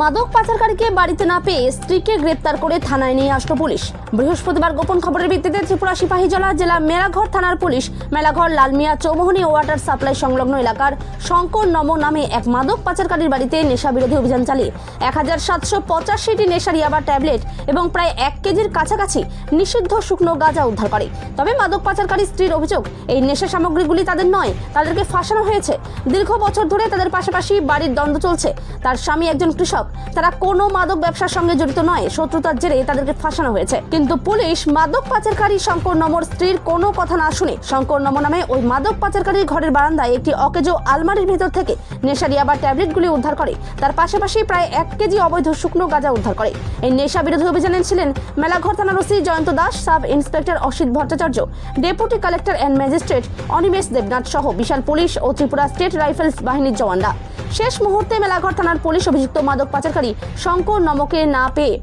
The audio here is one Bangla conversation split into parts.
মাদক পাচারকারীকে বাড়িতে না পেয়ে স্ত্রীকে গ্রেপ্তার করে থানায় নিয়ে আসলো পুলিশ। বৃহস্পতিবার গোপন খবরের ভিত্তিতে ত্রিপুরা সিপাহীজলা জেলা মেলাঘর থানার police Melaghar Lalmia Chowmuhani water supply সংলগ্ন এলাকার শঙ্কর নম নামে এক মাদক পাচারকারীর বাড়িতে নেশা বিরোধী অভিযান চালিয়ে 1785টি নেশার ইয়াবা ট্যাবলেট এবং প্রায় 1 কেজির কাছাকাছি নিষিদ্ধ শুকনো গাঁজা উদ্ধার করে। তবে মাদক পাচারকারী স্ত্রীর অভিযোগ, এই নেশা সামগ্রীগুলি তাদের নয়, তাদেরকে ফাঁসানো হয়েছে। দীর্ঘ বছর ধরে তাদের পাশাপাশি বাড়ির দ্বন্দ্ব চলছে। তার স্বামী একজন কৃষক, তারা কোনো মাদক ব্যবসার সঙ্গে জড়িত নয়, শত্রুতার জেরে তাদেরকে ফাঁসানো হয়েছে। কিন্তু পুলিশ মাদক পাচারকারী শঙ্কর নমর স্ত্রীর কোনো কথা না শুনে শঙ্কর নম নামে ওই মাদক পাচারকারীর ঘরের বারান্দায় একটি অকেজো আলমারির ভেতর থেকে নেশার ইয়াবা ট্যাবলেটগুলি উদ্ধার করে। তার পাশাপাশি প্রায় 1 কেজি অবৈধ শুকনো গাঁজা উদ্ধার করে। এই নেশা বিরোধী অভিযানে ছিলেন মেলাঘর থানার OC Jayanta Das, sub inspector Asit Bhattacharya, deputy collector and magistrate Animesh Debnath সহ বিশাল পুলিশ ও ত্রিপুরা স্টেট রাইফেলস বাহিনীর জওয়ানরা। শেষ মুহূর্তে মেলাঘর থানার পুলিশ অভিযুক্ত মাদক পাচারকারী শঙ্কর নমকে না পেয়ে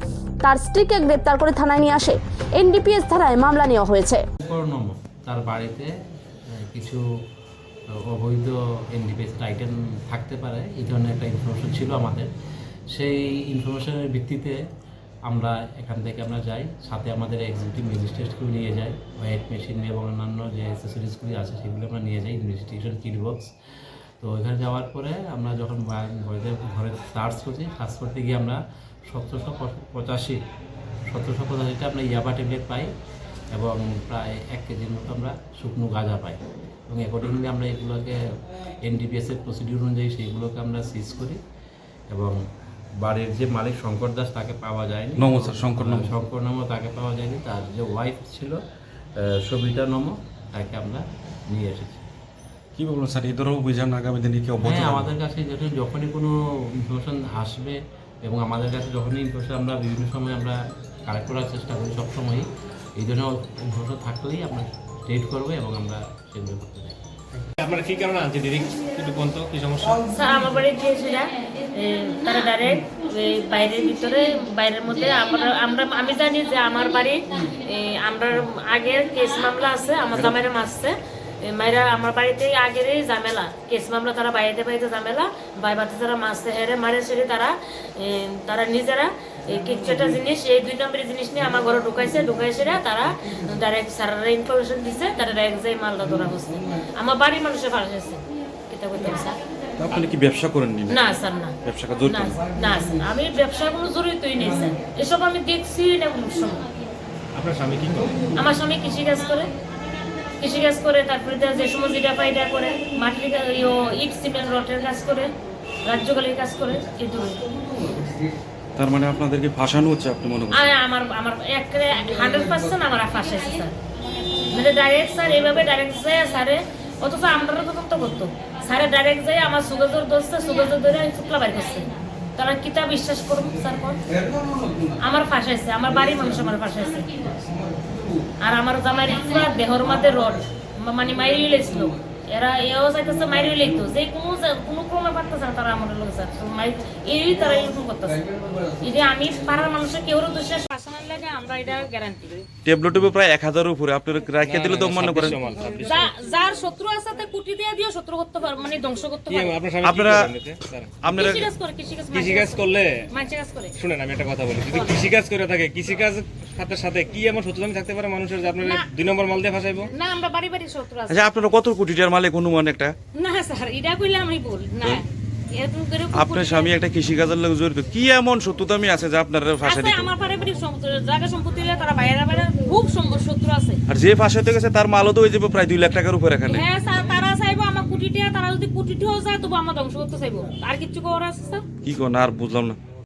তার স্ত্রীকে গ্রেপ্তার করে থানায় নিয়ে আসে। এনডিপিএস ধারায় মামলা নেওয়া হয়েছে। তার বাড়িতে কিছু অবৈধ এনডিপিএস আইটেম থাকতে পারে, এই ধরনের একটা ইনফরমেশন ছিল আমাদের। সেই ইনফরমেশনের ভিত্তিতে আমরা এখান থেকে যাই, সাথে আমাদের এক্সিকিউটিভ ম্যাজিস্ট্রেটকেও নিয়ে যাই, ওয়েট মেশিন এবং অন্যান্য যে অ্যাক্সেসরিজগুলি আছে সেগুলো আমরা নিয়ে যাই, ইনভেস্টিগেশন কিট বক্স। তো এখানে যাওয়ার পরে আমরা যখন ঘরে সার্চ করতে গিয়ে আমরা 1785টা আমরা ইয়াবা ট্যাবলেট পাই এবং প্রায় 1 কেজির মতো আমরা শুকনো গাঁজা পাই। এবং অ্যাকর্ডিংলি আমরা এগুলোকে এনডিপিএসের প্রসিডিউর অনুযায়ী সেইগুলোকে আমরা সিজ করি এবং বাড়ির যে মালিক শঙ্কর দাস তাকে পাওয়া যায়নি। শঙ্কর নম তাকে পাওয়া যায়নি। তার যে ওয়াইফ ছিল সবিতা নম, তাকে আমরা নিয়ে এসেছি। কি বলবো স্যার, এই ধরনের অভিযান আগামী দিনে কি অব্যাহত? আমাদের কাছে যখনই কোনো ইনফরমেশন আসবে এবং আমাদের কাছে যখনই ইনফরমেশন আমরা বিভিন্ন সময় আমরা কালেক্ট করার চেষ্টা করি, সবসময়ই এই ধরনের ইনফরমেশন থাকলেই আমরা ট্রেড করবো এবং আমরা সেগুলো করতে চাই। আপনারা কি কারণে আনছেন দিদি, একটু বলতো কি সমস্যা? স্যার আমার বাড়ি গিয়েছিল, তারা ডাইরেক্ট বাইরের মধ্যে আমি জানি যে আমার বাড়ি আমরা আগের কেস মামলা আছে, আমার জামাইরা মারছে মায়েরা আমার বাড়িতে আগেরই ঝামেলা, কেস মামলা, তারা বাইরে ঝামেলা বাইবাতে যারা মারছে হেরে মারে সেরে তারা নিজেরা কিছু একটা জিনিস, এই 2 নম্বরের জিনিস নিয়ে আমার ঘরে ঢুকাইছে তারা ডাইরেক্ট স্যারেরা ইনফরমেশন দিছে, তারা ডাইরেক্ট যাই মালটা ধরা হচ্ছে। আমার বাড়ির মানুষের ফাঁসেছে। কিতা করতেন স্যার? আপনি কি ব্যবসা করেন? না স্যার, না ব্যবসা জড়িত না স্যার, আমি ব্যবসা কোনো জড়িতই নেই স্যার, এসব আমি দেখছি না কোনো সময়। আপনার স্বামী কি করে? আমার স্বামী কৃষিকাজ করে, তারপরে যে সময় যেটা পাইটা করে, মাটির ইট সিমেন্ট রটের কাজ করে, রাজ্যকালীর কাজ করে। কিন্তু তার মানে আপনাদেরকে ফাঁসানো হচ্ছে আপনি মনে করেন? আমার 100% আমার ফাঁসাইছে স্যার, মানে ডাইরেক্ট স্যার এইভাবে ডাইরেক্ট যায় স্যারে, অথচ আমরা তদন্ত করতো স্যারে ডাইরেক্ট যায় আমার সুগাজর ধরছে, সুগাজর ধরে শুক্লা বাড়ি করছে। তারা কিতা বিশ্বাস করুন স্যার? আমার ফাঁসাইছে, আমার বাড়ির মানুষ আমার ফাঁসাইছে। আর আমার জামাই পুরা দেহর মধ্যে রড, মানে মাইরি লেছিল, এরা এও চাইতেছে মাইরি লেখতো, যে কোনো ক্রমে পারতেছে না তারা আমার লোক স্যার, এই তারা এরকম করতেছে। যদি আমি পাড়ার মানুষের কেউ দোষে পাশানোর লাগে আমরা এটা গ্যারান্টি। ট্যাবলেট প্রায় 1000 উপরে আপনার রাখিয়ে দিলে তো মনে করেন যার শত্রু আছে তা কুটি দিয়ে দিও শত্রু করতে পারে, মানে ধ্বংস করতে পারে। আপনারা কৃষিকাজ করলে মানছে কাজ করে। শুনেন, আমি একটা কথা বলি, যদি কৃষিকাজ করে থাকে, কৃষিকাজ সাথে কি এমন শত্রুতা থাকতে পারে মানুষের যে আপনারা 2 নম্বর মাল দিয়ে ফাঁসাইবো? না, আমরা বাড়ি শত্রু আছে। আচ্ছা, আপনারা কত কোটি টাকার মালিক অনুমান একটা? না স্যার, এটা কইলে আমি বল না। আপনার স্বামী একটা কৃষিকাজের লোক জড়িত, কি এমন শত্রুতামি আছে যে আপনারা ফাঁসাই দিতে? আমার পারিবারিক জায়গা সম্পত্তি তারা বাইরে খুব শত্রু আছে। আর যে ফাঁসাইতে গেছে তার মালও তো হয়ে যাবে প্রায় 2 লাখ টাকার উপরে এখানে। হ্যাঁ স্যার, তারা চাইবো আমার কোটিটা, তারা যদি কোটিটাও যায় তবু আমার ধ্বংস করতে চাইবো। আর কিছু করার আছে স্যার? কি কোন আর বুঝলাম না।